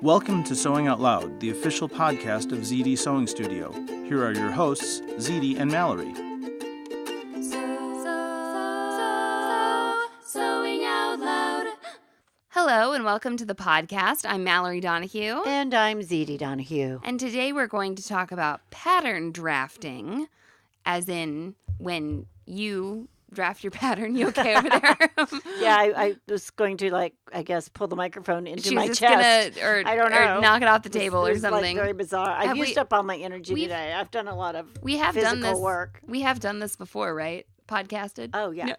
Welcome to Sewing Out Loud, the official podcast of Zede Sewing Studio. Here are your hosts, Zede and Mallory. Sewing Out Loud. Hello and welcome to the podcast. I'm Mallory Donahue. And I'm Zede Donahue. And today we're going to talk about pattern drafting, as in when you draft your pattern. You okay over there? Yeah, I was going to, pull the microphone into my chest. I don't know. Or knock it off the table or something. Very bizarre. I've used up all my energy today. I've done a lot of physical work. We have done this before, right? Podcasted? Oh, yeah. No.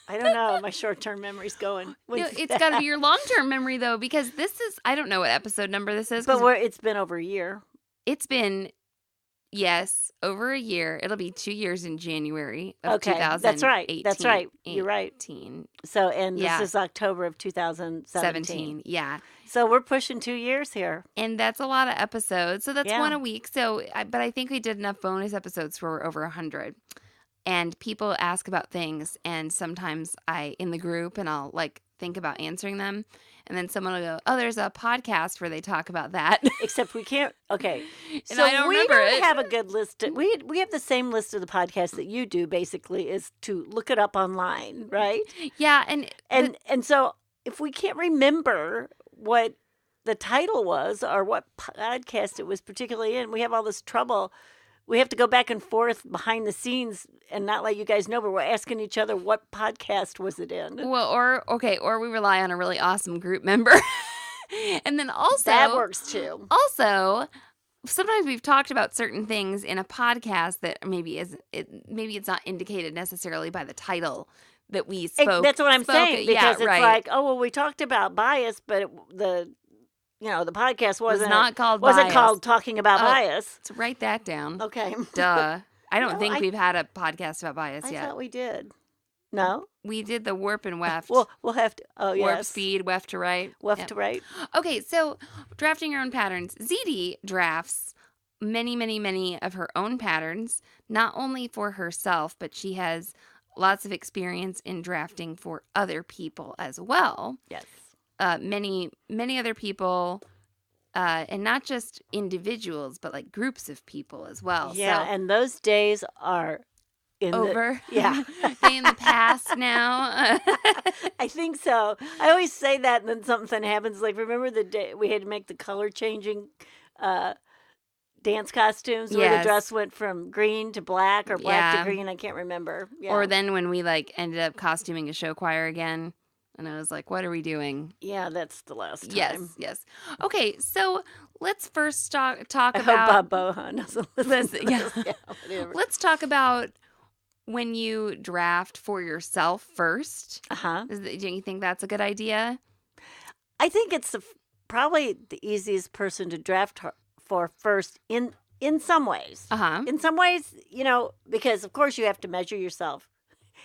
I don't know. My short-term memory's going. No, it's got to be your long-term memory, though, because this is, I don't know what episode number this is. But it's been over a year. It's been... Yes, over a year. It'll be 2 years in January of 2018. That's right. You're right. So, and this is October of 2017. Yeah. So we're pushing 2 years here. And that's a lot of episodes. So that's one a week. So, but I think we did enough bonus episodes for over 100. And people ask about things, and sometimes in the group, and I'll think about answering them. And then someone will go, oh, there's a podcast where they talk about that. Except we can't. Okay. And so I don't remember it. We don't have a good list. We have the same list of the podcasts that you do, basically, is to look it up online, right? Yeah. And so if we can't remember what the title was or what podcast it was particularly in, we have all this trouble. We have to go back and forth behind the scenes and not let you guys know, but we're asking each other what podcast was it in. Well, or we rely on a really awesome group member. And then also... That works too. Also, sometimes we've talked about certain things in a podcast that maybe it's not indicated necessarily by the title that we spoke. That's what I'm saying, because it's right. like, oh, well, we talked about bias, but the podcast wasn't called Talking About Bias. So write that down. Okay. Duh. I don't think we've had a podcast about bias yet. I thought we did. No? We did the warp and weft. We'll have to. Oh, yes. Warp, speed, weft to right. Weft to right. Okay, so drafting your own patterns. Zede drafts many, many, many of her own patterns, not only for herself, but she has lots of experience in drafting for other people as well. Yes. Many other people, and not just individuals, but groups of people as well. Yeah, and those days are over. Yeah. They in the past now. I think so. I always say that, and then something happens. Remember the day we had to make the color changing dance costumes where the dress went from green to black or black to green? I can't remember. Yeah. Or then when we ended up costuming a show choir again. And I was like, what are we doing? Yeah, that's the last time. Yes. Okay, so let's first talk about... I hope Bob Bohan doesn't listen. Let's talk about when you draft for yourself first. Uh-huh. Do you think that's a good idea? I think it's probably the easiest person to draft for first in some ways. Uh-huh. In some ways, because, of course, you have to measure yourself.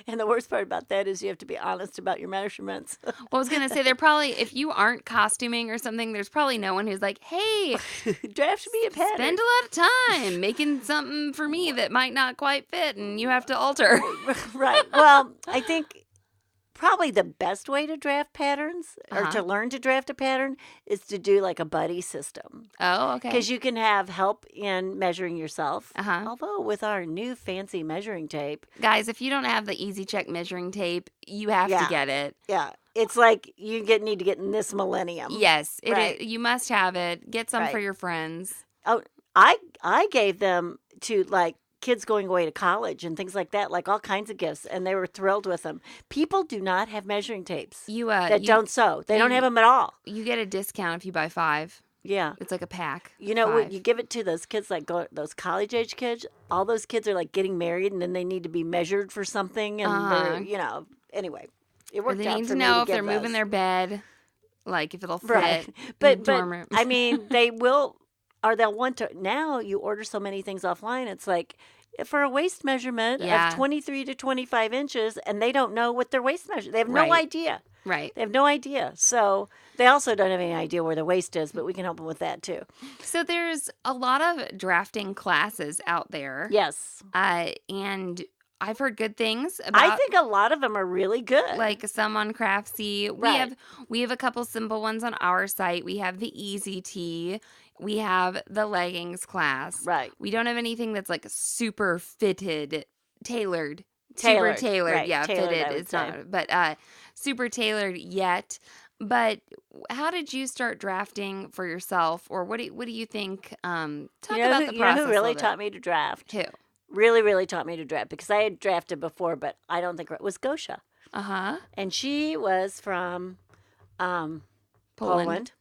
And the worst part about that is you have to be honest about your measurements. Well, I was going to say, if you aren't costuming or something, there's probably no one who's like, hey, draft me a pattern. Spend a lot of time making something for me that might not quite fit and you have to alter. Right. Well, I think probably the best way to draft patterns or to learn to draft a pattern is to do a buddy system. Oh, okay. Because you can have help in measuring yourself. Uh-huh. Although with our new fancy measuring tape. Guys, if you don't have the Easy Check measuring tape, you have to get it. Yeah. It's like you need to get in this millennium. Yes. You must have it. Get some for your friends. Oh, I gave them to kids going away to college and things like that, all kinds of gifts, and they were thrilled with them. People do not have measuring tapes that don't sew. They don't have them at all. You get a discount if you buy 5. Yeah. It's like a pack. When you give it to those kids, those college-age kids, all those kids are getting married, and then they need to be measured for something, and they're, anyway. It worked out for me. They need to know if they're moving their bed, if it'll fit. Right. But I mean, they will... Or they'll want to, now you order so many things offline, it's for a waist measurement of 23 to 25 inches, and they don't know what their waist measure. They have no idea. Right. They have no idea. So they also don't have any idea where their waist is, but we can help them with that too. So there's a lot of drafting classes out there. Yes. And I've heard good things about. I think a lot of them are really good. Like some on Craftsy. Right. We have a couple simple ones on our site. We have the Easy Tee. We have the leggings class. Right. We don't have anything that's like super fitted, tailored. Super tailored. Right. Yeah, Tailored, fitted. I would It's say. not, but super tailored yet. But how did you start drafting for yourself, or what do you think? Talk about the process. You know who really a little taught me to draft? bit. Who? Really, really taught me to draft, because I had drafted before, but I don't think it was Gosha. And she was from Poland.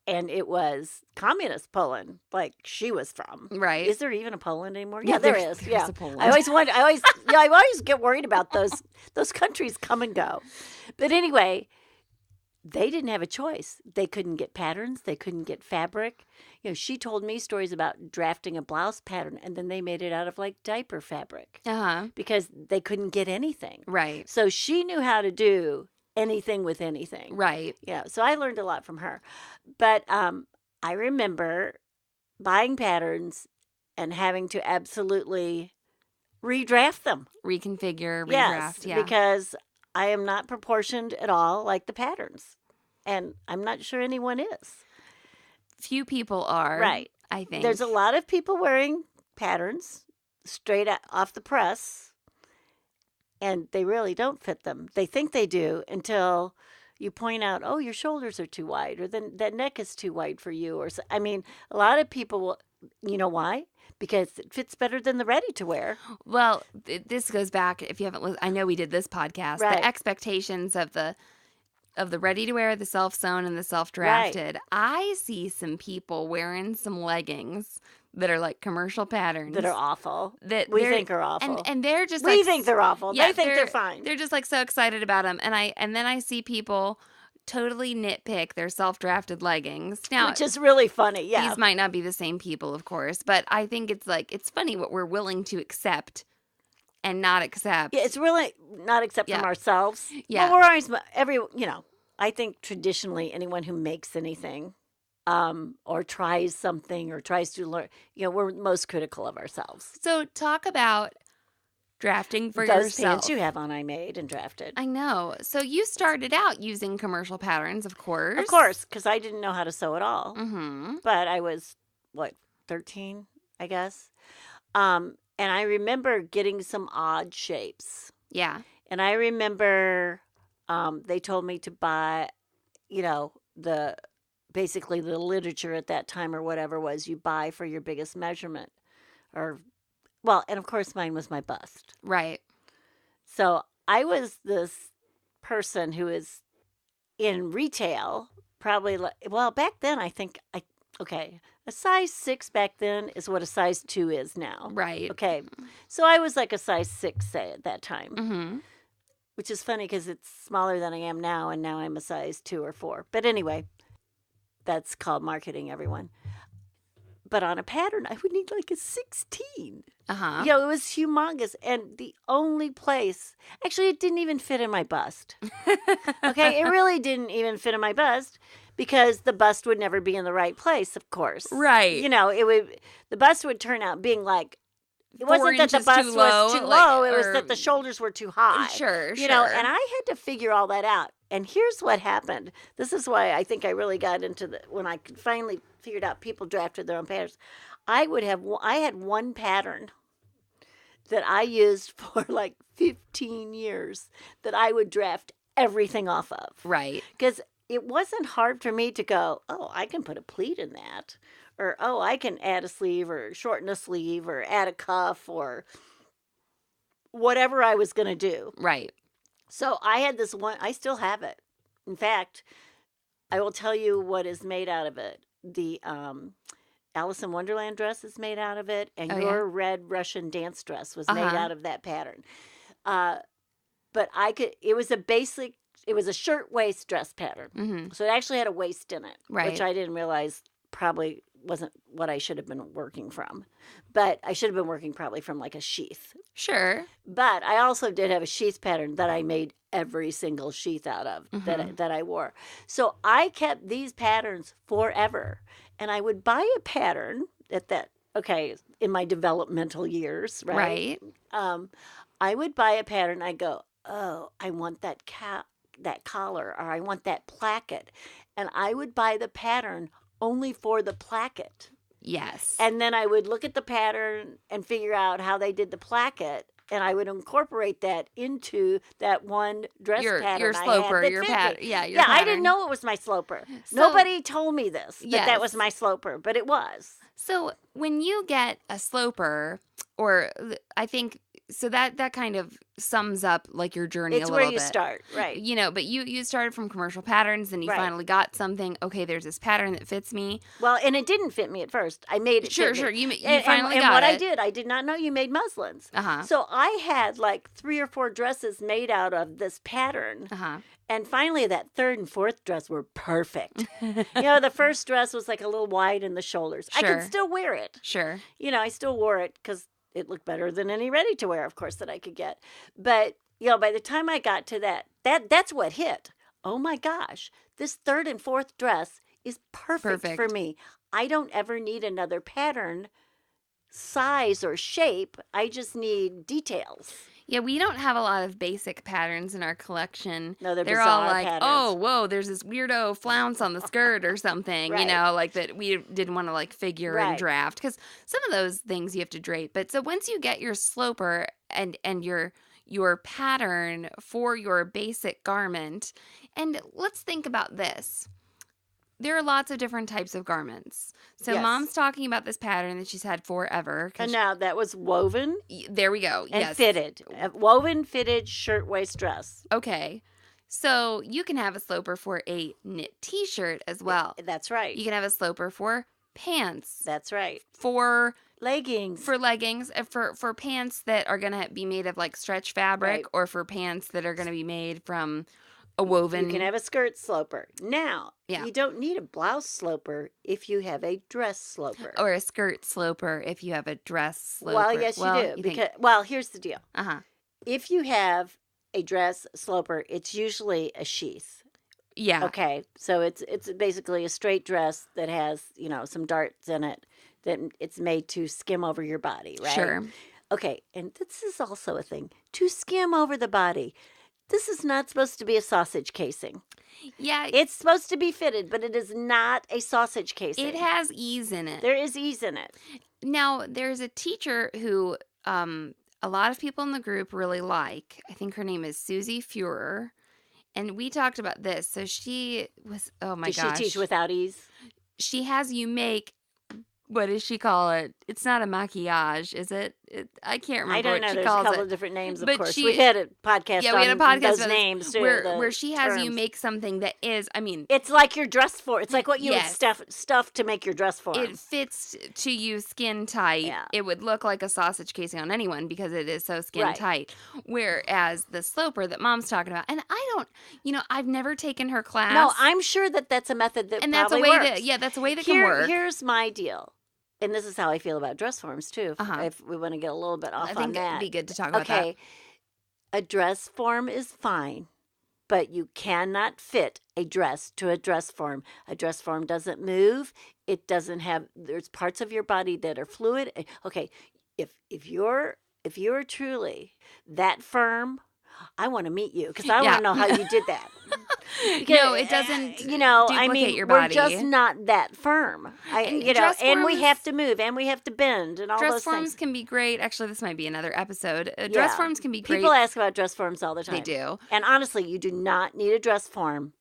And it was communist Poland, like she was from. Right. Is there even a Poland anymore? Yeah, there there's is. Yeah. a Poland. I always wonder. I always get worried about those countries come and go. But anyway, they didn't have a choice. They couldn't get patterns. They couldn't get fabric. You know, she told me stories about drafting a blouse pattern, and then they made it out of like diaper fabric because they couldn't get anything. Right. So she knew how to do anything with anything. Right. Yeah. So I learned a lot from her. But I remember buying patterns and having to absolutely redraft them. Reconfigure, redraft. Yes, Yeah. because I am not proportioned at all like the patterns. And I'm not sure anyone is. Few people are. Right. I think. There's a lot of people wearing patterns straight off the press, and they really don't fit them. They think they do until you point out, oh, your shoulders are too wide, or then that neck is too wide for you. Or I mean, a lot of people will, you know why? Because it fits better than the ready to wear. Well, this goes back, if you haven't listened, I know we did this podcast, Right. the expectations of the ready to wear, the self sewn, and the self drafted. Right. I see some people wearing some leggings that are like commercial patterns That are awful. that We they're- think are awful. and they're just We like, think they're awful. yeah, They think they're fine. They're just like so excited about them, and then I see people totally nitpick their self drafted leggings. Now, Which is really funny. Yeah. these might not be the same people, of course, but I think it's funny what we're willing to accept and not accept. Yeah, it's really not accept from Yeah. ourselves. Yeah. Well, we're always I think traditionally anyone who makes anything or tries something or tries to learn, we're most critical of ourselves. So talk about drafting for Those yourself. pants you have on, I made and drafted. I know. So you started out using commercial patterns, of course. Of course, because I didn't know how to sew at all. Mm-hmm. But I was, 13, I guess. And I remember getting some odd shapes. Yeah. And I remember they told me to buy, basically the literature at that time or whatever was you buy for your biggest measurement. And of course mine was my bust. Right. So I was this person who is in retail, probably, back then I think, a size 6 back then is what a size 2 is now. Right. Okay. So I was like a size 6, say, at that time. Mm-hmm. Which is funny because it's smaller than I am now, and now I'm a size 2 or 4. But anyway, that's called marketing, everyone. But on a pattern, I would need like a 16. Uh-huh. It was humongous. And the only place, actually, it didn't even fit in my bust. Okay, it really didn't even fit in my bust because the bust would never be in the right place, of course. Right. The bust would turn out being like, it 4 wasn't that the inches bust too was low, too like, low. It was or- that the shoulders were too high. Sure. And I had to figure all that out. And here's what happened. This is why I think I really got into when I finally figured out people drafted their own patterns. I had one pattern that I used for like 15 years that I would draft everything off of. Right. Because it wasn't hard for me to go, oh, I can put a pleat in that. Or, oh, I can add a sleeve or shorten a sleeve or add a cuff or whatever I was going to do. Right. So I had this one. I still have it. In fact, I will tell you what is made out of it. The Alice in Wonderland dress is made out of it. And your red Russian dance dress was made out of that pattern. But it was a shirtwaist dress pattern. Mm-hmm. So it actually had a waist in it, Right. which I didn't realize probably wasn't what I should have been working from. But I should have been working probably from like a sheath. Sure. But I also did have a sheath pattern that I made every single sheath out of that I wore. So I kept these patterns forever. And I would buy a pattern in my developmental years, right? Right. I would buy a pattern. I go, oh, I want that collar, or I want that placket. And I would buy the pattern only for the placket. Yes. And then I would look at the pattern and figure out how they did the placket. And I would incorporate that into that one dress pattern your sloper, your pattern. Yeah, your pattern. I didn't know it was my sloper. So, nobody told me this, that was my sloper, but it was. So when you get a sloper, or I think, so that kind of sums up like your journey a little bit. It's where you start, right. You know, but you started from commercial patterns, and you finally got something, okay, there's this pattern that fits me. Well, and it didn't fit me at first. I made it Sure, fit me. You finally got it. And what I did not know you made muslins. Uh-huh. So I had like 3 or 4 dresses made out of this pattern. Uh-huh. And finally, that 3rd and 4th dress were perfect. The first dress was like a little wide in the shoulders. Sure. I could still wear it. Sure. I still wore it because it looked better than any ready-to-wear, of course, that I could get. But, by the time I got to that's what hit. Oh, my gosh. This 3rd and 4th dress is perfect for me. I don't ever need another pattern, size, or shape. I just need details. Yeah, we don't have a lot of basic patterns in our collection. No, they're all like, patterns. oh, whoa, there's this weirdo flounce on the skirt or something, right. Like that we didn't want to like figure and draft, because some of those things you have to drape. But so once you get your sloper and your pattern for your basic garment, and let's think about this. There are lots of different types of garments. So Mom's talking about this pattern that she's had forever. And now that was woven. There we go. And fitted. A woven, fitted shirtwaist dress. Okay. So you can have a sloper for a knit t-shirt as well. That's right. You can have a sloper for pants. That's right. For leggings. For leggings. For pants that are going to be made of like stretch fabric, or for pants that are going to be made from a woven. You can have a skirt sloper. Now, you don't need a blouse sloper if you have a dress sloper. Or a skirt sloper if you have a dress sloper. Well, yes, you do. Here's the deal. Uh-huh. If you have a dress sloper, it's usually a sheath. Yeah. Okay. So it's basically a straight dress that has, some darts in it, that it's made to skim over your body, right? Sure. Okay. And this is also a thing. To skim over the body. This is not supposed to be a sausage casing. Yeah. It's supposed to be fitted, but it is not a sausage casing. It has ease in it. There is ease in it. Now, there's a teacher who a lot of people in the group really like. I think her name is SewHere. And we talked about this. So she was, oh my gosh. Does she teach without ease? She has you make, what does she call it? It's not a maquillage, is it? I can't remember what she calls it. There's a couple of different names, of course. We had a podcast on those names, too. Where she has you make something that is, it's like your dress form. It's like what you would stuff to make your dress form. It fits to you skin tight. Yeah. It would look like a sausage casing on anyone because it is so skin tight. Whereas the sloper that Mom's talking about, and I don't, I've never taken her class. No, I'm sure that's a method that and probably that's a way works. that's a way that can work. Here's my deal. And this is how I feel about dress forms, too, if we want to get a little bit off on that. I think it'd be good to talk about that. Okay, a dress form is fine, but you cannot fit a dress to a dress form. A dress form doesn't move. It doesn't have, there's parts of your body that are fluid. Okay, if you're truly that firm, I want to meet you because I want to know how you did that. Because, no, it doesn't. Duplicate your body. We're just not that firm. And we have to move, and we have to bend, and all those things. Dress forms can be great. Actually, this might be another episode. Dress forms can be great. People ask about dress forms all the time. They do. And honestly, you do not need a dress form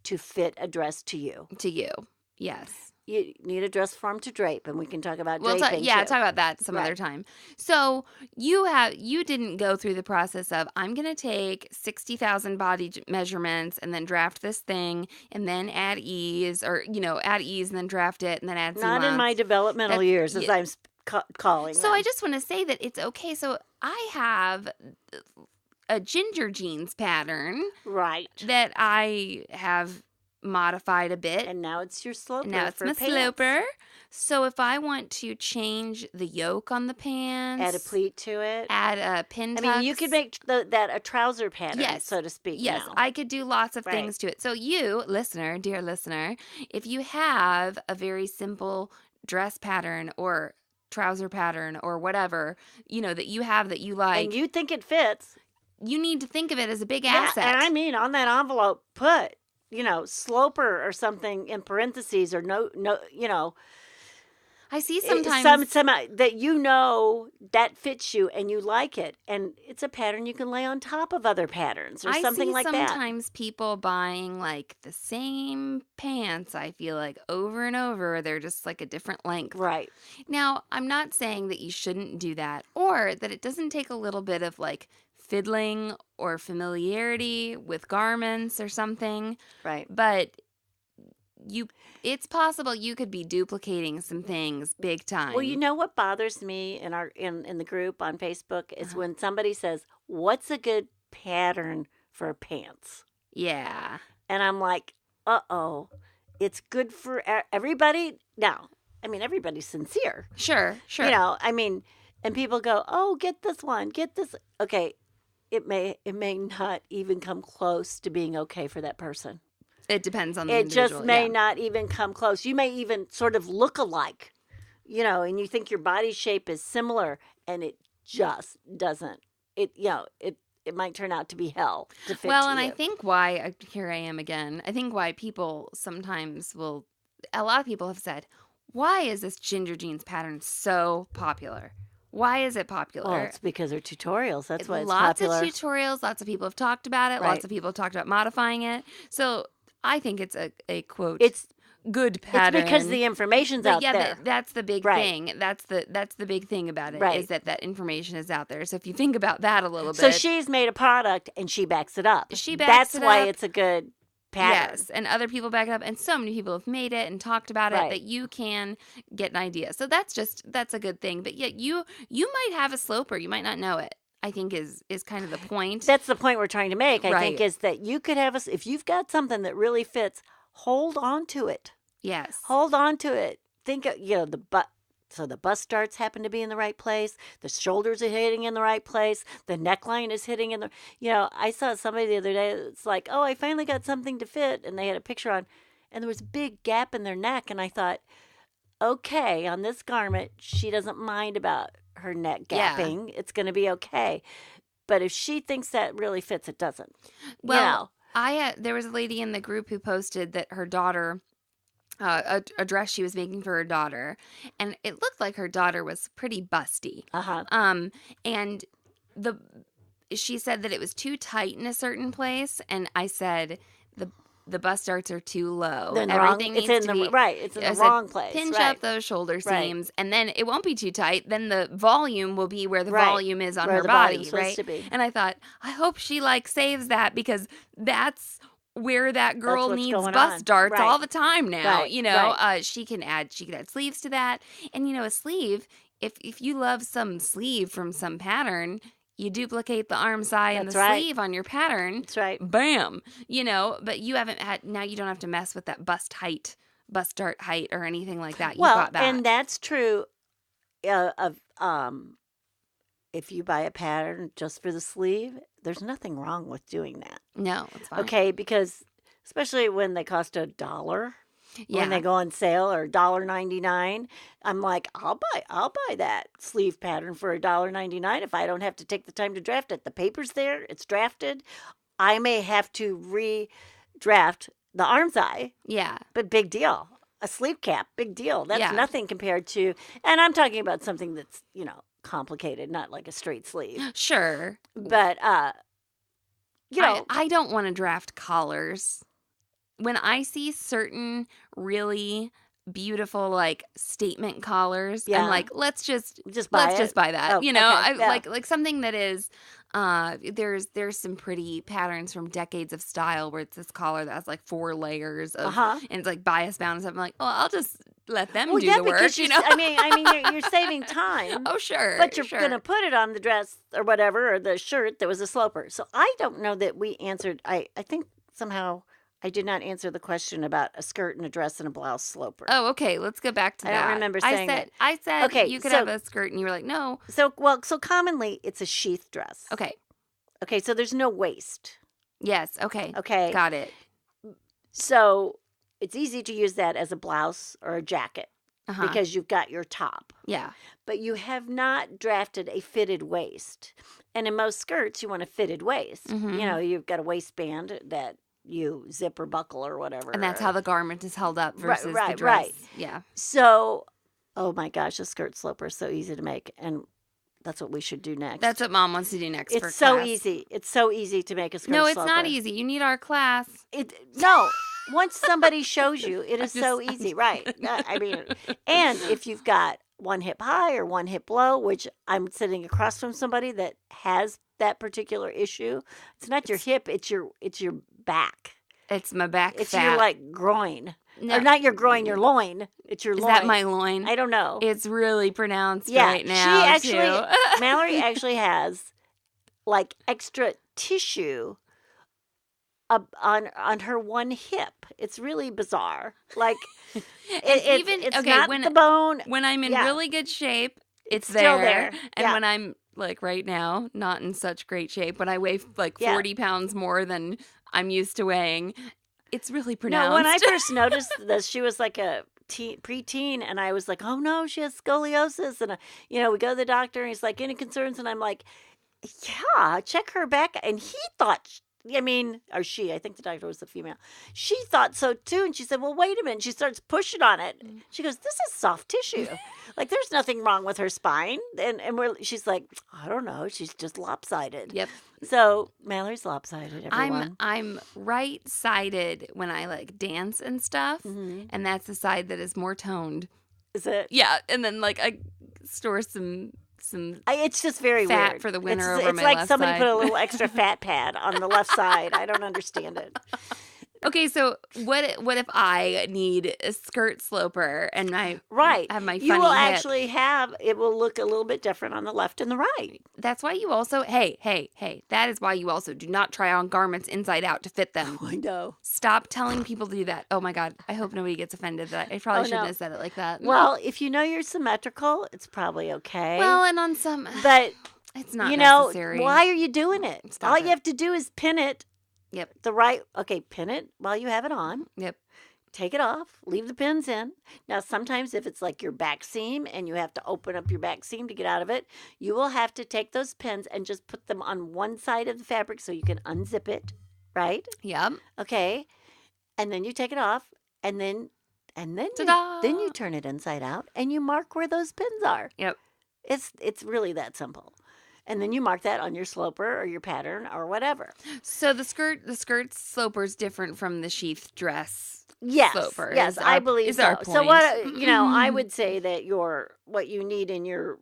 to fit a dress to you. To you, yes. You need a dress form to drape, and we can talk about draping. Talk about that some other time. So you didn't go through the process of, I'm going to take 60,000 body measurements and then draft this thing and then add ease, or add ease and then draft it and then add not in my developmental years, as I'm calling. So I just want to say that it's okay. So I have a ginger jeans pattern, right, that I have modified a bit, and now it's your sloper. And now it's my sloper. So if I want to change the yoke on the pants, add a pleat to it, add a pin tucks. You could make that a trouser pattern, so to speak. Yes, now. I could do lots of things to it. So you, dear listener, if you have a very simple dress pattern or trouser pattern or whatever, that you have that you like. And you think it fits. You need to think of it as a big asset. And I mean, on that envelope, put, sloper or something in parentheses or no, I see sometimes some that that fits you and you like it, and it's a pattern you can lay on top of other patterns or something like that. I see sometimes people buying like the same pants, I feel like, over and over. They're just like a different length. Right. Now, I'm not saying that you shouldn't do that or that it doesn't take a little bit of like fiddling or familiarity with garments or something. Right. But it's possible you could be duplicating some things big time. Well, you know what bothers me in the group on Facebook is when somebody says, "What's a good pattern for pants?" Yeah. And I'm like, "Uh-oh. It's good for everybody." Now, I mean, everybody's sincere. Sure. And people go, "Oh, get this one. Get this." Okay. It may not even come close to being okay for that person. It depends on the individual. It just may not even come close. You may even sort of look alike, and you think your body shape is similar, and it just doesn't. It might turn out to be hell to fit Well, to and you. I think why, here I am again, I think why people sometimes a lot of people have said, why is this ginger jeans pattern so popular? Why is it popular? Well, it's because they're tutorials. That's why it's lots popular. Lots of tutorials. Lots of people have talked about it. Right. Lots of people have talked about modifying it. So I think it's a quote. It's good pattern. It's because the information's out there. That's the big thing. That's the big thing about it is that information is out there. So if you think about that a little bit. So she's made a product and she backs it up. That's why it's a good pattern. Yes, and other people back it up, and so many people have made it and talked about it that you can get an idea. So that's a good thing. But yet you might have a sloper, you might not know it. I think is kind of the point. That's the point we're trying to make. I think is that you could have if you've got something that really fits, hold on to it. Yes, hold on to it. Think the butt. So the bust darts happen to be in the right place. The shoulders are hitting in the right place. The neckline is hitting in the. I saw somebody the other day. It's like, oh, I finally got something to fit, and they had a picture on, and there was a big gap in their neck, and I thought, okay, on this garment, she doesn't mind about her neck gapping. Yeah. It's going to be okay. But if she thinks that really fits, it doesn't. Well, there was a lady in the group who posted that her daughter. A dress she was making for her daughter, and it looked like her daughter was pretty busty. And she said that it was too tight in a certain place, and I said the bust darts are too low. Everything needs to be right. It's in the wrong place. Pinch up those shoulder seams, and then it won't be too tight. Then the volume will be where the volume is on her body, right? And I thought, I hope she saves that because that's where that girl needs bust darts all the time now. She could add sleeves to that. And a sleeve, if you love some sleeve from some pattern, you duplicate the arm side and the sleeve on your pattern. That's right. Bam. But you now you don't have to mess with that bust dart height or anything like that. You got that. And that's true of if you buy a pattern just for the sleeve, there's nothing wrong with doing that. No, it's fine. Okay, because especially when they cost $1, when they go on sale, or $1.99, I'm like, I'll buy that sleeve pattern for $1.99 if I don't have to take the time to draft it. The paper's there, it's drafted. I may have to redraft the arm's eye. Yeah, but big deal. A sleeve cap, big deal. That's nothing compared to, and I'm talking about something that's complicated, not like a straight sleeve. Sure. But I don't want to draft collars. When I see certain really beautiful statement collars, I'm like, let's just buy that. Okay. Like something that is there's some pretty patterns from decades of style where it's this collar that has 4 layers of and it's bias bound and stuff. I'm like, oh, I'll just let them do the work. I mean, you're saving time. Oh, sure. But you're going to put it on the dress or whatever, or the shirt that was a sloper. So I don't know that we answered. I think somehow I did not answer the question about a skirt and a dress and a blouse sloper. Oh, okay. Let's go back to that. I don't remember saying it. I said okay, you could have a skirt, and you were like, no. So commonly it's a sheath dress. Okay. Okay, so there's no waist. Yes. Okay. Okay. Got it. So it's easy to use that as a blouse or a jacket. because you've got your top. Yeah. But you have not drafted a fitted waist. And in most skirts, you want a fitted waist. Mm-hmm. You've got a waistband that you zip or buckle or whatever. And that's how the garment is held up versus the dress. Right. Yeah. So, oh my gosh, a skirt sloper is so easy to make. And that's what we should do next. That's what Mom wants to do next. It's so easy. It's so easy to make a skirt sloper. No, it's not easy. You need our class. No. Once somebody shows you, it is so easy. Right. I mean, and if you've got one hip high or one hip low, which I'm sitting across from somebody that has that particular issue, it's not your hip, it's your back. It's my back It's fat. your like groin. No. Or not your groin, your loin. It's your Is loin. that my loin? I don't know. It's really pronounced right now. She actually, Mallory actually has like extra tissue on her one hip. It's really bizarre. Like it's not the bone. When I'm in really good shape, it's still there. there. And when I'm like right now, not in such great shape, when I weigh like 40 pounds more than I'm used to weighing, it's really pronounced. No, when I first noticed this, she was like a preteen, and I was like, oh no, she has scoliosis. And we go to the doctor, and he's like, any concerns? And I'm like, yeah, check her back. And he thought, or she, I think the doctor was the female. She thought so too. And she said, well, wait a minute. She starts pushing on it. She goes, this is soft tissue. Like, there's nothing wrong with her spine. And she's like, I don't know. She's just lopsided. Yep. So Mallory's lopsided, everyone. I'm right-sided when I like dance and stuff. Mm-hmm. And that's the side that is more toned. Is it? Yeah. And then like I store some it's just very fat weird for the winter it's over my like left somebody side. put a little extra fat pad on the left side. I don't understand it. Okay, so what if I need a skirt sloper and I have my funny you will hip? actually have it will look a little bit different on the left and the right. That's why you also hey, that is why you also do not try on garments inside out to fit them. I know. Stop telling people to do that. Oh my God, I hope nobody gets offended that I probably shouldn't have said it like that. Well, if you know you're symmetrical, it's probably okay. Well, and on some, but it's not necessary. Why are you doing it? Stop All it. you have to do is pin it. Yep. Pin it while you have it on. Yep. Take it off. Leave the pins in. Now, sometimes if it's like your back seam and you have to open up your back seam to get out of it, you will have to take those pins and just put them on one side of the fabric so you can unzip it, right? Yep. Okay. And then you take it off, and then Ta-da! then you turn it inside out and you mark where those pins are. Yep. It's really that simple. And then you mark that on your sloper or your pattern or whatever. So the skirt sloper is different from the sheath dress. Yes, sloper. Yes, I believe so. So what I would say that what you need in your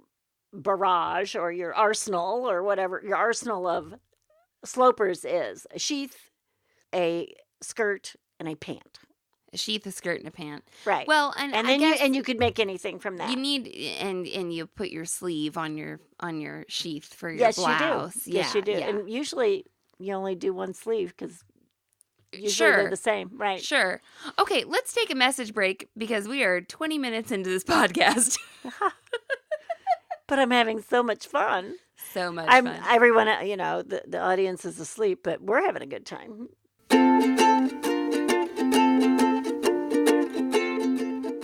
barrage or your arsenal or whatever your arsenal of slopers is a sheath, a skirt, and a pant. A sheath, a skirt, and a pant. Right. Well, and then you could make anything from that. You need and you put your sleeve on your sheath for your blouse. Yes, you do. Yeah. And usually you only do one sleeve because usually Sure. they're the same, right? Sure. Okay, let's take a message break because we are 20 minutes into this podcast. But I'm having so much fun. So much fun. Everyone, the audience is asleep, but we're having a good time.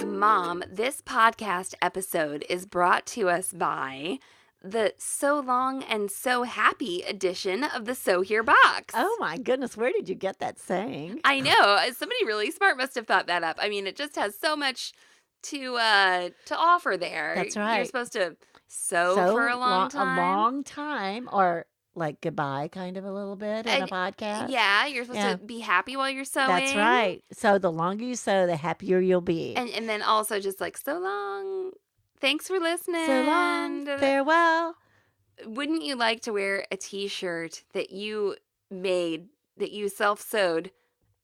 Mom, this podcast episode is brought to us by the So Long and So Happy edition of the SewHere Box. Oh my goodness, where did you get that saying? I know. Somebody really smart must have thought that up. I mean, it just has so much to offer there. That's right. You're supposed to sew for a long time. A long time, or like goodbye kind of a little bit in a podcast. Yeah, you're supposed to be happy while you're sewing. That's right. So the longer you sew, the happier you'll be. And then also just like, so long. Thanks for listening. So long. Farewell. Wouldn't you like to wear a t-shirt that you made, that you self-sewed,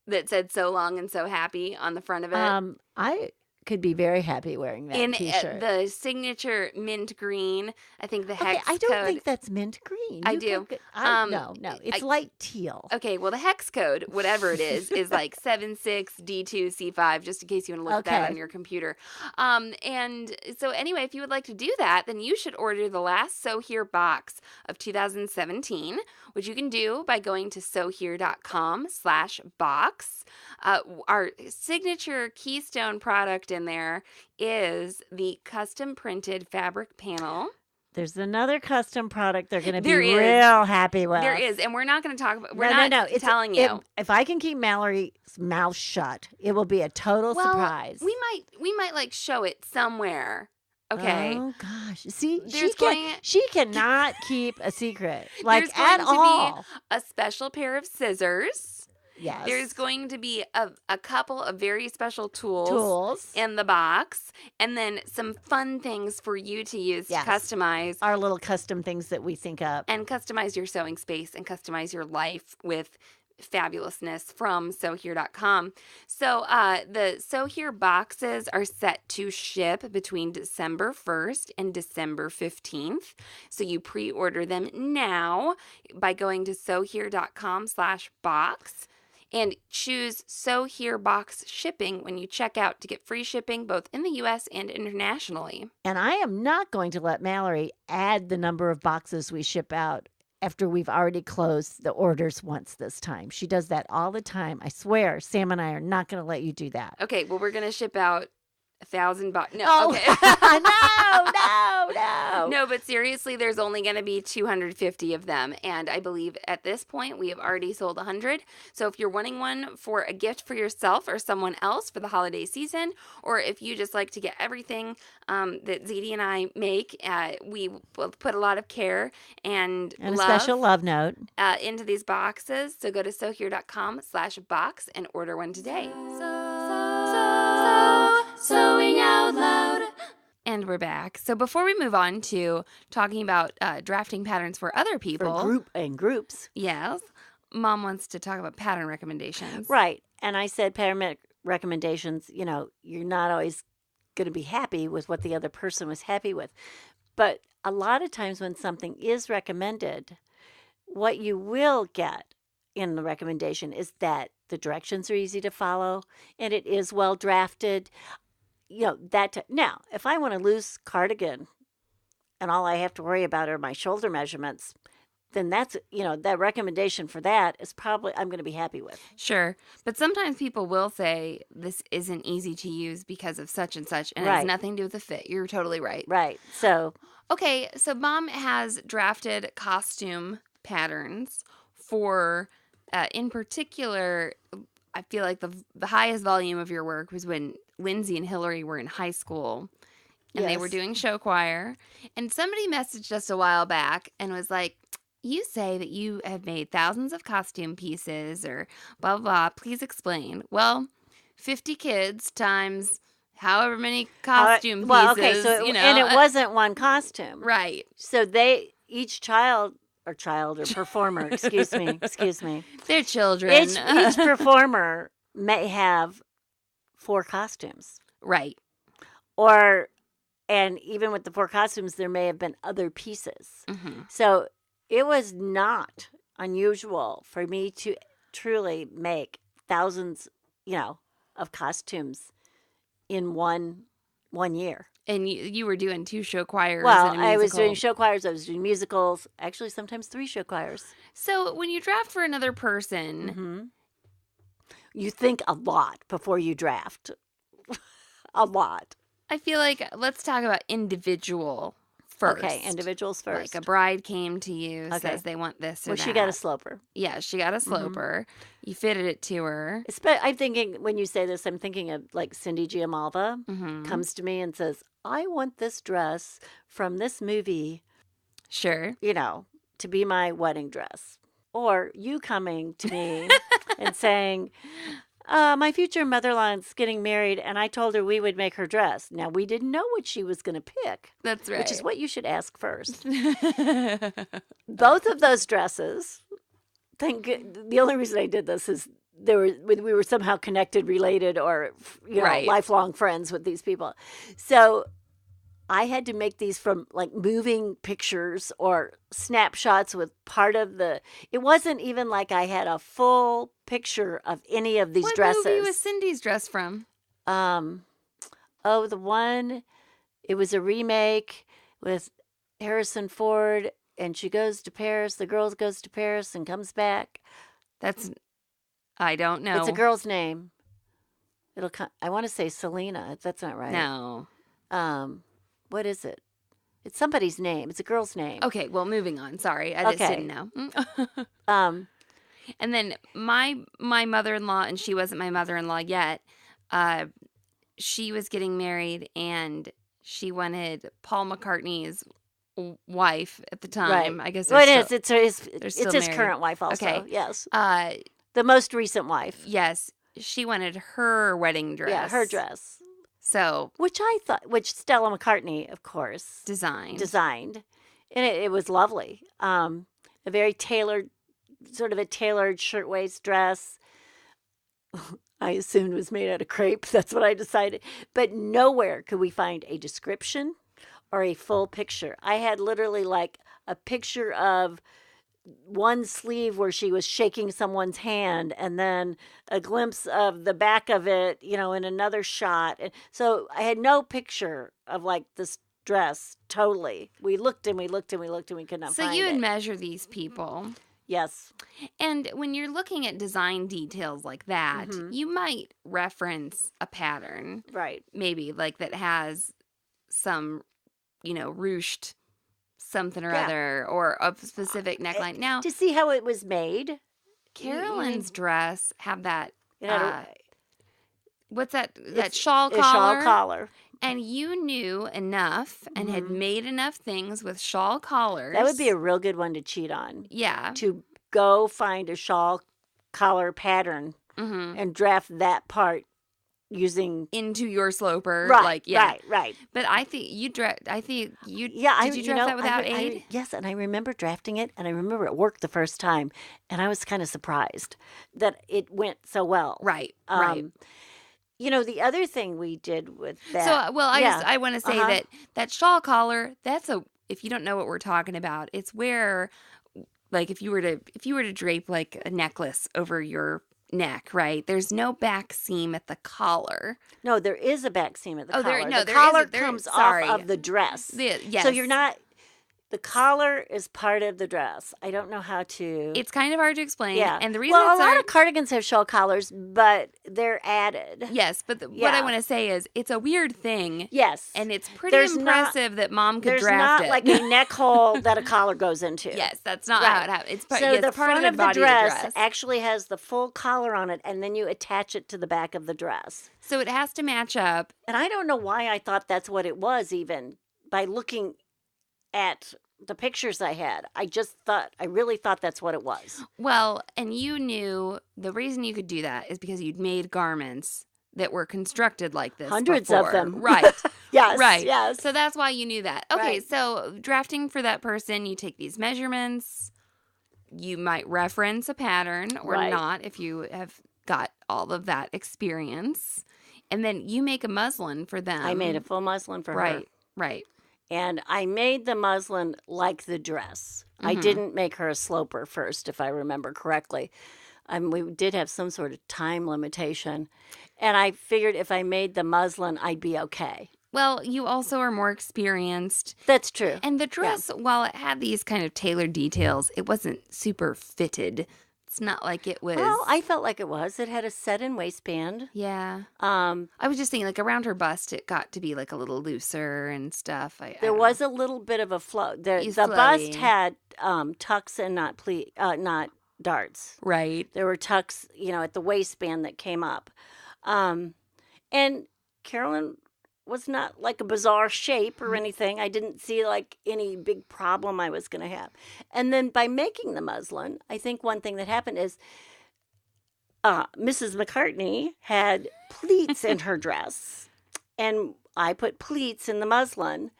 that said so long and so happy on the front of it? I could be very happy wearing that t-shirt. The signature mint green. I think the hex I don't code. think that's mint green. I do. No. It's light teal. Okay, well, the hex code, whatever it is like 76D2C5, just in case you want to look at that on your computer. And so anyway, if you would like to do that, then you should order the last SewHere box of 2017, which you can do by going to SewHere.com/box. Our signature keystone product in there is the custom printed fabric panel. There's another custom product they're going to be There is. real happy with. There is, and we're not going to talk about. No. It's telling you. If I can keep Mallory's mouth shut, it will be a total surprise. We might like show it somewhere. Okay. Oh gosh. See, There's she cannot keep a secret like there's going at to all. be a special pair of scissors. Yes. There's going to be a couple of very special tools in the box, and then some fun things for you to use to customize. Our little custom things that we think up. And customize your sewing space and customize your life with fabulousness from SewHere.com. So the SewHere boxes are set to ship between December 1st and December 15th. So you pre-order them now by going to SewHere.com/box. And choose SewHere Box Shipping when you check out to get free shipping both in the U.S. and internationally. And I am not going to let Mallory add the number of boxes we ship out after we've already closed the orders once this time. She does that all the time. I swear, Sam and I are not going to let you do that. Okay, well, we're going to ship out 1,000 boxes. No, oh, okay. No. No, but seriously, there's only going to be 250 of them. And I believe at this point, we have already sold 100. So if you're wanting one for a gift for yourself or someone else for the holiday season, or if you just like to get everything that Zede and I make, we will put a lot of care and a special love note into these boxes. So go to SewHere.com/box and order one today. Sewing out loud. And we're back. So before we move on to talking about drafting patterns for other people. Groups. Yes. Mom wants to talk about pattern recommendations. Right. And I said pattern recommendations, you're not always going to be happy with what the other person was happy with. But a lot of times when something is recommended, what you will get in the recommendation is that the directions are easy to follow and it is well drafted. Now, if I want a loose cardigan and all I have to worry about are my shoulder measurements, then that's, that recommendation for that is probably I'm going to be happy with. Sure. But sometimes people will say this isn't easy to use because of such and such, and it has nothing to do with the fit. You're totally right. Right. So. Okay. So Mom has drafted costume patterns for, in particular, I feel like the highest volume of your work was when Lindsay and Hillary were in high school and they were doing show choir. And somebody messaged us a while back and was like, you say that you have made thousands of costume pieces or blah, blah, blah. Please explain. Well, 50 kids times however many costume pieces. Well, okay, so and it wasn't one costume. Right. So each child or performer, excuse me. They're children. Each performer may have 4 costumes. Right. And even with the 4 costumes, there may have been other pieces. Mm-hmm. So it was not unusual for me to truly make thousands, of costumes in one year. And you were doing 2 show choirs. Well, and a musical. I was doing show choirs. I was doing musicals. Actually, sometimes 3 show choirs. So when you draft for another person, mm-hmm. You think a lot before you draft. A lot. I feel like let's talk about individual first. Okay, individuals first. Like a bride came to you, says they want this or that. Well, she got a sloper. Yeah, she got a sloper. Mm-hmm. You fitted it to her. I'm thinking, when you say this, I'm thinking of like Cindy Giamalva comes to me and says, I want this dress from this movie. Sure. To be my wedding dress. Or you coming to me and saying, my future mother-in-law's getting married, and I told her we would make her dress. Now, we didn't know what she was going to pick. That's right. Which is what you should ask first. Both of those dresses, the only reason I did this is we were somehow connected, related, or lifelong friends with these people. So I had to make these from like moving pictures or snapshots with part of it wasn't even like I had a full picture of any of these dresses. What movie was Cindy's dress from? The one, it was a remake with Harrison Ford and she goes to Paris. The girl goes to Paris and comes back. I don't know. It's a girl's name. I want to say Selena. That's not right. No. What is it? It's somebody's name. It's a girl's name. Okay, well, moving on. Sorry, I just didn't know. And then my mother-in-law, and she wasn't my mother-in-law yet, she was getting married, and she wanted Paul McCartney's wife at the time. Right. I guess it is. It's his married. current wife also. Okay. Yes. The most recent wife. Yes. She wanted her wedding dress. Yeah, her dress. So. Which Stella McCartney, of course. Designed. And it was lovely. A very tailored, sort of a tailored shirtwaist dress. I assumed was made out of crepe. That's what I decided. But nowhere could we find a description or a full picture. I had literally like a picture of one sleeve where she was shaking someone's hand, and then a glimpse of the back of it, in another shot. And so I had no picture of like this dress totally. We looked and we looked and we looked and we could not find it. So you would measure these people. Yes. And when you're looking at design details like that, you might reference a pattern. Right. Maybe like that has some, ruched something or other, or a specific neckline. Now, to see how it was made. Carolyn's dress had that, what's that? That shawl collar. A shawl collar. And you knew enough and had made enough things with shawl collars. That would be a real good one to cheat on. Yeah. To go find a shawl collar pattern and draft that part using into your sloper. Right, right. But I think you draft. Did you draft that without aid? Yes, and I remember drafting it, and I remember it worked the first time, and I was kind of surprised that it went so well. Right, right. The other thing we did with that. So, I want to say that shawl collar. If you don't know what we're talking about, it's where, like, if you were to drape like a necklace over your neck, right? There's no back seam at the collar. No, there is a back seam at the collar. The collar comes off of the dress. Yes. So you're not. The collar is part of the dress. I don't know how to. It's kind of hard to explain. Yeah. And the reason a lot of cardigans have shawl collars, but they're added. Yes, but what I want to say is it's a weird thing. Yes. And it's pretty impressive that Mom could draft it. There's not like a neck hole that a collar goes into. Yes, that's not how it happens. So the front of the dress actually has the full collar on it, and then you attach it to the back of the dress. So it has to match up. And I don't know why I thought that's what it was, even by looking at the pictures I had. I really thought that's what it was. Well, and you knew the reason you could do that is because you'd made garments that were constructed like this. Hundreds of them. Right. Yes. Right. Yes. So that's why you knew that. Okay, right. So drafting for that person, you take these measurements. You might reference a pattern or not if you have got all of that experience. And then you make a muslin for them. I made a full muslin for her. Right. And I made the muslin like the dress. I didn't make her a sloper first, if I remember correctly. We did have some sort of time limitation. And I figured if I made the muslin, I'd be okay. Well, you also are more experienced. That's true. And the dress, while it had these kind of tailored details, it wasn't super fitted. It's not like it was. Well, I felt like it was. It had a set-in waistband. Yeah. I was just thinking, like, around her bust, it got to be, like, a little looser and stuff. There was a little bit of a flow. The bust had tucks and not darts. Right. There were tucks, at the waistband that came up. And Carolyn was not like a bizarre shape or anything. I didn't see like any big problem I was going to have. And then by making the muslin, I think one thing that happened is Mrs. McCartney had pleats in her dress, and I put pleats in the muslin.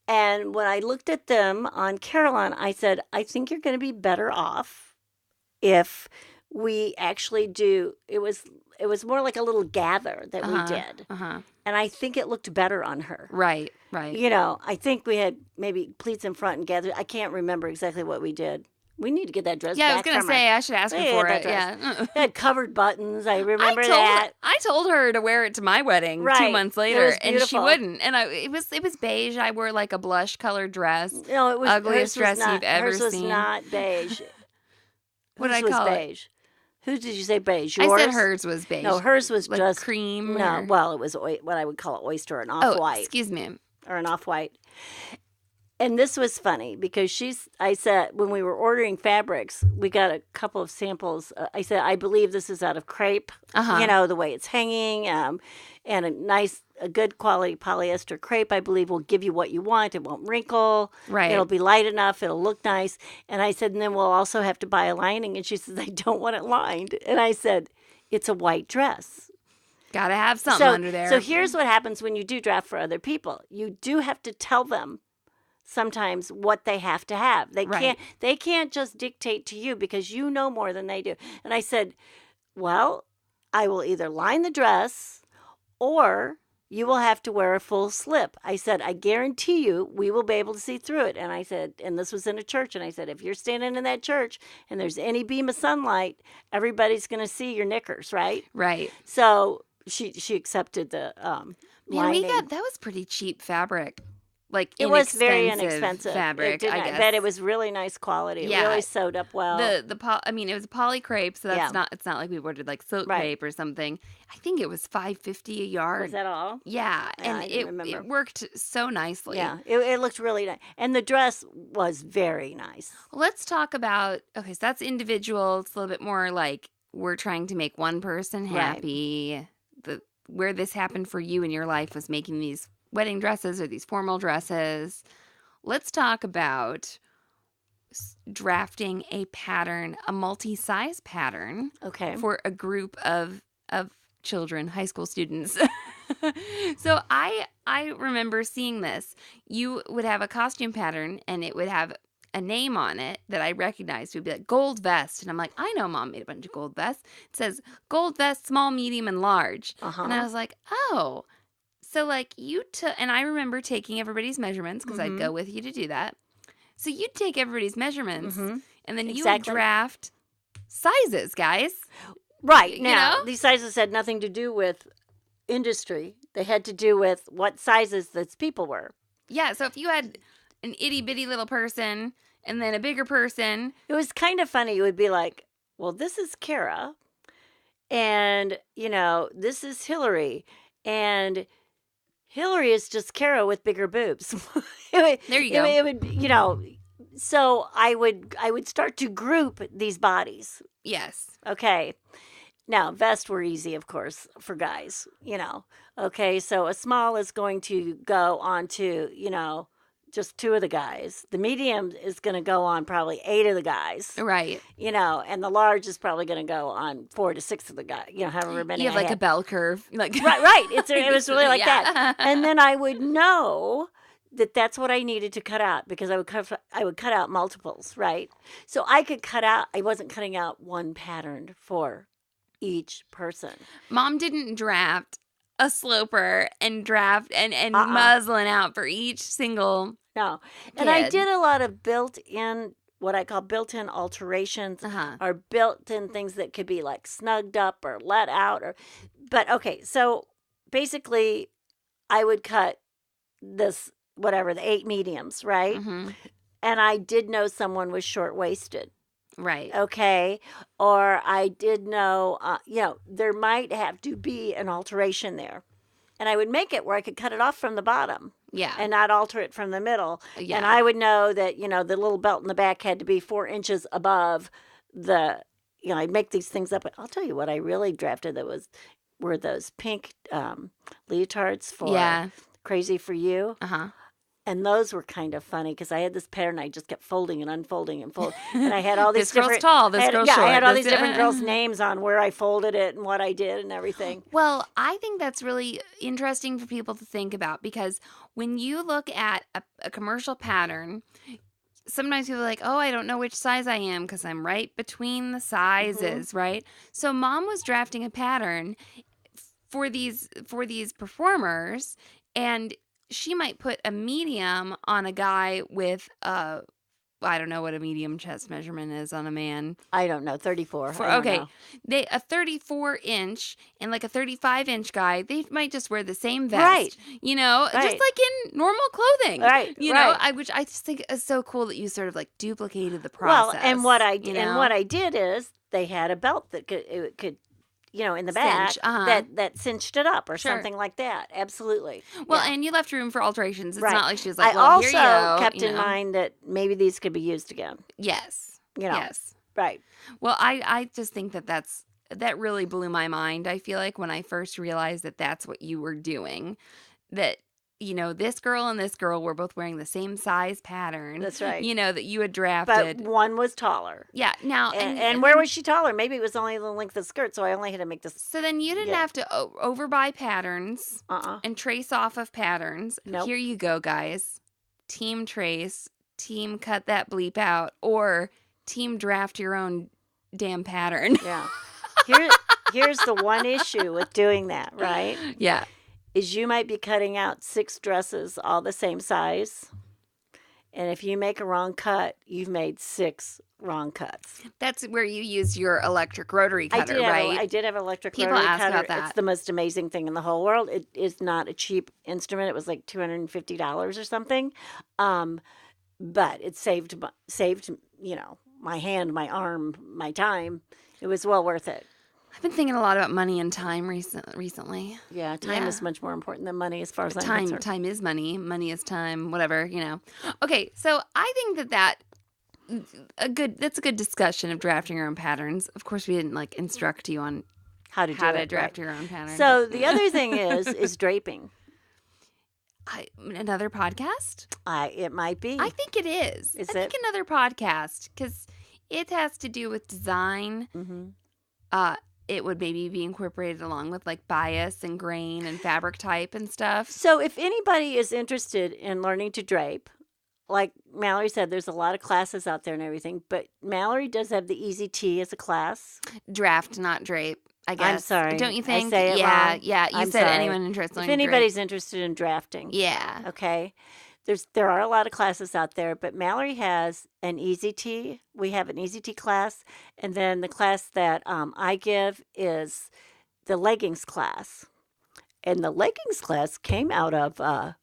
And when I looked at them on Caroline, I said, I think you're going to be better off if we actually do. It was more like a little gather that we did. And I think it looked better on her. Right. I think we had maybe pleats in front and gather. I can't remember exactly what we did. We need to get that dress Yeah, back I was going to say, I should ask her for it. Yeah. It had covered buttons. I remember that. I told her to wear it to my wedding 2 months later, and she wouldn't. And it was beige. I wore like a blush colored dress. No, it was ugliest dress you've ever seen. Hers was not beige. What did I call beige? Who did you say beige? Yours? I said hers was beige. No, hers was like just cream. No, well, it was what I would call an oyster, an off-white. Excuse me. Or an off-white. And this was funny because I said, when we were ordering fabrics, we got a couple of samples. I said, I believe this is out of crepe, the way it's hanging, and a good quality polyester crepe, I believe, will give you what you want. It won't wrinkle. Right. It'll be light enough. It'll look nice. And I said, and then we'll also have to buy a lining. And she says, I don't want it lined. And I said, it's a white dress. Got to have something under there. So here's what happens when you do draft for other people. You do have to tell them sometimes what they have to have. They can't just dictate to you because you know more than they do. And I said, well, I will either line the dress or you will have to wear a full slip. I said, I guarantee you we will be able to see through it. And I said, and this was in a church, and I said, if you're standing in that church and there's any beam of sunlight, everybody's going to see your knickers, right? Right. So she accepted the lining. That was pretty cheap fabric. Like it was very inexpensive fabric, I guess. But it was really nice quality. It really sewed up well. It was a poly crepe, so it's not like we ordered like silk crepe or something. I think it was $5.50 a yard. Was that all? Yeah, and it worked so nicely. Yeah, it looked really nice, and the dress was very nice. Let's talk about so that's individual. It's a little bit more like we're trying to make one person happy. Where this happened for you in your life was making these wedding dresses or these formal dresses. Let's talk about drafting a pattern, a multi-size pattern, for a group of children, high school students. So I remember seeing this. You would have a costume pattern, and it would have a name on it that I recognized. It would be like gold vest, and I'm like, I know Mom made a bunch of gold vests. It says gold vest, small, medium, and large. And I was like, oh. So, like, and I remember taking everybody's measurements because I'd go with you to do that. So you'd take everybody's measurements, and then you would draft sizes, guys. Right. Now, these sizes had nothing to do with industry. They had to do with what sizes those people were. Yeah, so if you had an itty-bitty little person and then a bigger person. It was kind of funny. It would be like, well, this is Kara, and, this is Hillary, and Hillary is just Kara with bigger boobs. There you go. It would, so I would start to group these bodies. Yes. Okay. Now, vests were easy, of course, for guys, Okay, so a small is going to go on to, just 2 of the guys. The medium is going to go on probably 8 of the guys. Right. And the large is probably going to go on 4 to 6 of the guys, however many. You have a bell curve. Right. It was really like that. And then I would know that that's what I needed to cut out because I would cut out multiples, right? So I could cut out, I wasn't cutting out one pattern for each person. Mom didn't draft a sloper and draft and muslin out for each single No. And kid. I did a lot of what I call built-in alterations or built-in things that could be like snugged up or let out. But okay, so basically I would cut the 8 mediums, right? And I did know someone was short-waisted. Right. Okay. Or I did know, there might have to be an alteration there. And I would make it where I could cut it off from the bottom. Yeah. And not alter it from the middle. Yeah. And I would know that, the little belt in the back had to be 4 inches above I'd make these things up. I'll tell you what I really drafted were those pink leotards for Crazy for You. And those were kind of funny because I had this pattern. I just kept folding and unfolding and folding. And I had all these this girl's tall, this girl's short. I had all these different girls' names on where I folded it and what I did and everything. Well, I think that's really interesting for people to think about because when you look at a commercial pattern, sometimes people are like, oh, I don't know which size I am because I'm right between the sizes, right? So Mom was drafting a pattern for these performers, and she might put a medium on a guy with a I don't know what a medium chest measurement is on a man. I don't know, 34. Okay, a 34-inch and like a 35-inch guy, they might just wear the same vest, right? Just like in normal clothing, right? Which I just think is so cool that you sort of like duplicated the process. Well, and what I did is they had a belt that could. In the back that cinched it up or something like that. Absolutely. Well, and you left room for alterations. It's not like she was like, I here you go. also kept in mind that maybe these could be used again. Yes. Yes. Right. Well, I just think that really blew my mind. I feel like when I first realized that that's what you were doing, that this girl and this girl were both wearing the same size pattern. That's right. That you had drafted. But one was taller. Yeah. Now, and where was she taller? Maybe it was only the length of the skirt, so I only had to make this. So then you didn't have to overbuy patterns and trace off of patterns. Nope. Here you go, guys. Team trace, team cut that bleep out, or team draft your own damn pattern. Yeah. Here's the one issue with doing that, right? Yeah. Is you might be cutting out 6 dresses all the same size. And if you make a wrong cut, you've made 6 wrong cuts. That's where you use your electric rotary cutter, right? I did have an electric People rotary ask cutter. about that. It's the most amazing thing in the whole world. It is not a cheap instrument. It was like $250 or something. But it saved my hand, my arm, my time. It was well worth it. I've been thinking a lot about money and time recently. Yeah, time is much more important than money as far as I'm concerned. Time is money. Money is time, whatever, Okay, so I think that's a good discussion of drafting your own patterns. Of course, we didn't instruct you on how to draft your own pattern. So the other thing is draping. Another podcast? It might be. I think it is. I think another podcast because it has to do with design. Mm-hmm. It would maybe be incorporated along with bias and grain and fabric type and stuff. So if anybody is interested in learning to drape, like Mallory said, there's a lot of classes out there and everything, but Mallory does have the Easy T as a class. Draft, not drape, I guess. I'm sorry. Don't you think? I say it wrong. Yeah. You said anyone interested in If anybody's interested in drafting. Yeah. Okay. There are a lot of classes out there, but Mallory has an Easy T. We have an Easy T class, and then the class that I give is the leggings class. And the leggings class came out of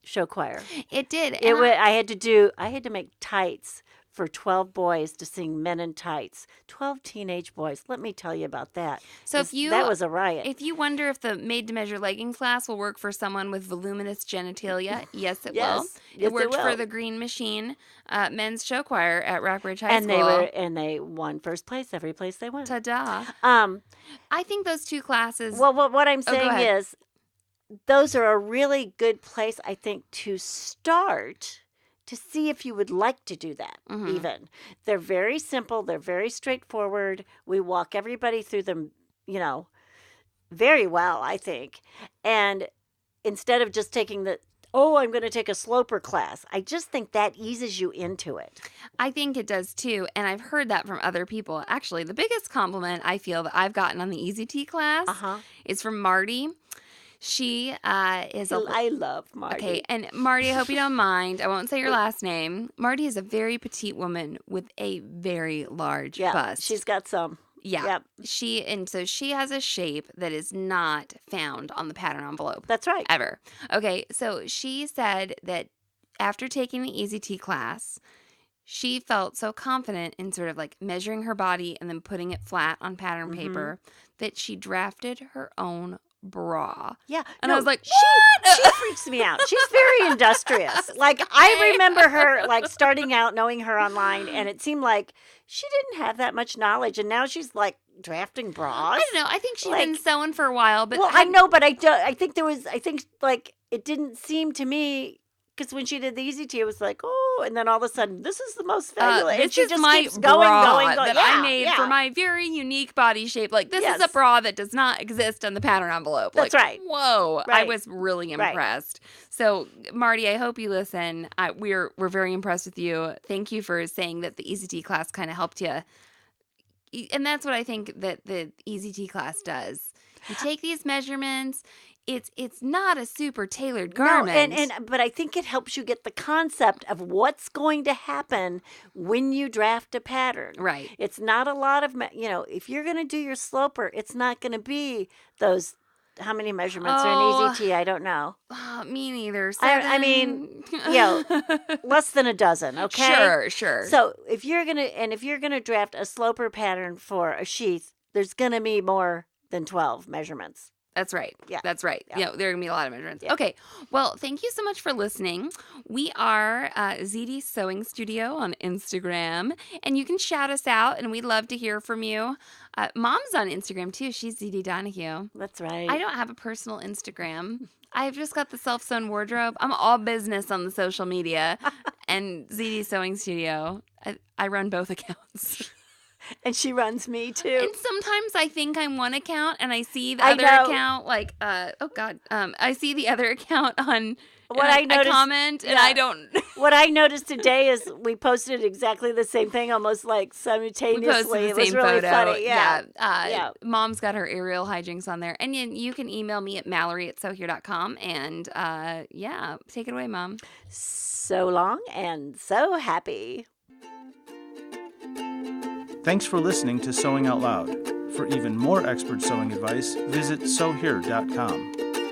show choir. It did. I had to make tights for 12 boys to sing Men in Tights. 12 teenage boys. Let me tell you about that. So that was a riot. If you wonder if the made-to-measure leggings class will work for someone with voluminous genitalia, yes, it will. It worked for the Green Machine men's show choir at Rockbridge High School. And they won first place every place they went. Ta-da. I think those two classes... Well, what I'm saying is those are a really good place, I think, to start... to see if you would like to do that, even. They're very simple. They're very straightforward. We walk everybody through them, very well, I think. And instead of just taking I'm going to take a sloper class, I just think that eases you into it. I think it does, too. And I've heard that from other people. Actually, the biggest compliment I feel that I've gotten on the Easy T class is from Marty. She is I love Marty. Okay, and Marty, I hope you don't mind. I won't say your last name. Marty is a very petite woman with a very large bust. She's got some. Yeah. Yep. She has a shape that is not found on the pattern envelope. That's right. Ever. Okay, so she said that after taking the Easy T class, she felt so confident in sort of measuring her body and then putting it flat on pattern paper that she drafted her own bra. Yeah. And I was like, she freaks me out. She's very industrious. I remember her starting out knowing her online, and it seemed like she didn't have that much knowledge, and now she's drafting bras. I don't know. I think she's been sewing for a while, but I know, but I think it didn't seem to me. Because when she did the Easy T, it was and then all of a sudden, this is the most fabulous. This and she is just my keeps bra going. that I made for my very unique body shape. This is a bra that does not exist on the pattern envelope. That's right. Whoa. Right. I was really impressed. Right. So, Marty, I hope you listen. We're very impressed with you. Thank you for saying that the Easy T class kind of helped you. And that's what I think that the Easy T class does. You take these measurements. it's not a super tailored garment. No, but I think it helps you get the concept of what's going to happen when you draft a pattern. Right. It's not a lot of, if you're going to do your sloper, it's not going to be those, how many measurements are in EZT? I don't know. Me neither. I mean, less than a dozen, okay? Sure. So if you're going to draft a sloper pattern for a sheath, there's going to be more than 12 measurements. That's right. Yeah. That's right. Yeah. There are going to be a lot of measurements. Yeah. Okay. Well, thank you so much for listening. We are Zede Sewing Studio on Instagram, and you can shout us out, and we'd love to hear from you. Mom's on Instagram, too. She's Zede Donahue. That's right. I don't have a personal Instagram. I've just got the self-sewn wardrobe. I'm all business on the social media, and Zede Sewing Studio. I run both accounts. And she runs me too. And sometimes I think I'm one account and I see the other account I see the other account on I comment and I don't. What I noticed today is we posted exactly the same thing, almost like simultaneously. We posted it was really photo. funny. Yeah. Mom's got her aerial hijinks on there. And you can email me at mallory@SewHere.com and take it away, Mom. So long and so happy. Thanks for listening to Sewing Out Loud. For even more expert sewing advice, visit SewHere.com.